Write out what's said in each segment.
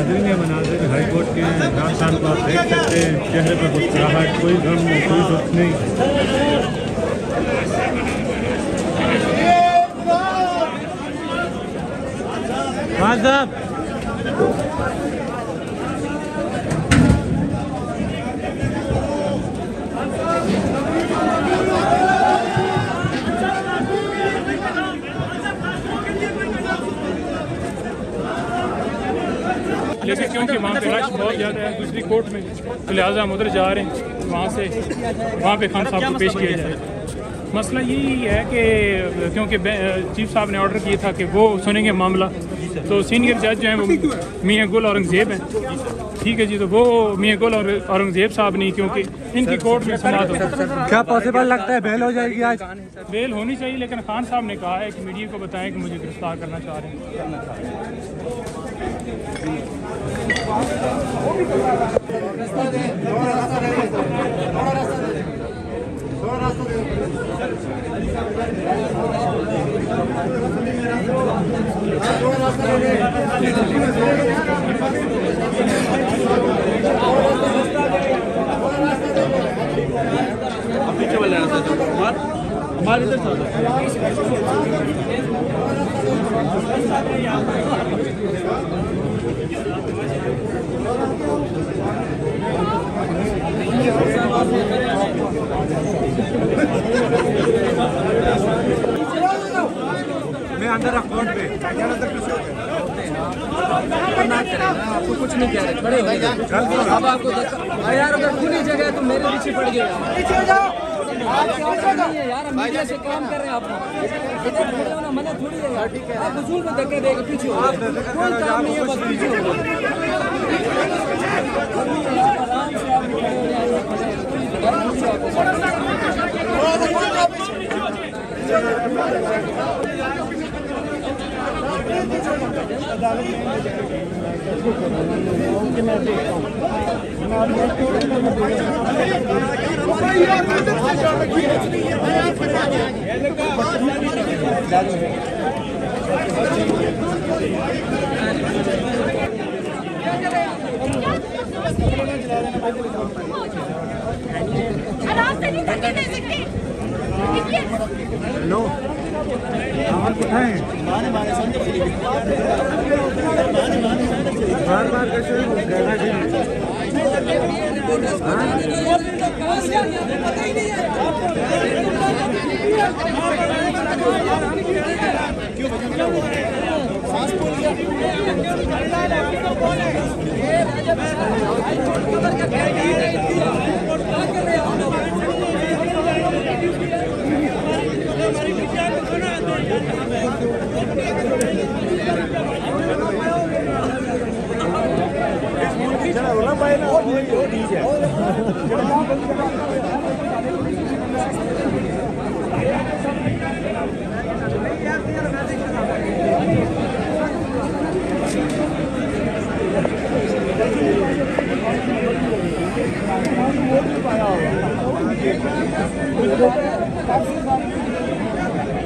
नाज़रीन मनाज़िर high court के इमरान खान को आप देख सकते हैं, चेहरे पर मुस्कुराहट, कोई गम नहीं, कोई दुख नहीं। खान साहब लेकिन क्योंकि वहाँ पे रश बहुत ज़्यादा है दूसरी कोर्ट में, तो लिहाजा हम उधर जा रहे हैं, वहाँ पे खान साहब को पेश किया जाए। मसला यही है कि क्योंकि चीफ साहब ने ऑर्डर किया था कि वो सुनेंगे मामला, तो सीनियर जज जो हैं वो मियाँ गुल औरंगज़ेब हैं। ठीक है जी, तो वो मियाँ गुल और औरंगज़ेब साहब नहीं, क्योंकि इनकी कोर्ट में समाअत होगी। क्या पॉसिबल लगता है बेल हो जाएगी आज? बेल होनी चाहिए, लेकिन खान साहब ने कहा है कि मीडिया को बताएं कि मुझे गिरफ्तार करना चाह रहे हैं। पीछे वाले रास्ते से हमारे इधर मैं अंदर अकाउंट पे आपको कुछ नहीं कह रहे, खड़े हो अब आपको यार अगर खुली जगह है तो मेरे पीछे पड़ गया यार, हम मीडिया से काम कर रहे हैं। आप मना थोड़ी है यार, आप बुजुर्ग को धक्के देगा पीछे, कोई काम नहीं है, बस पीछे हो आराम से नहीं करने दे सकते। हेलो, आप उठाएं। बार कैसे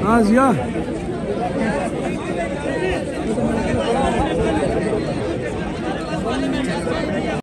हाँ जिया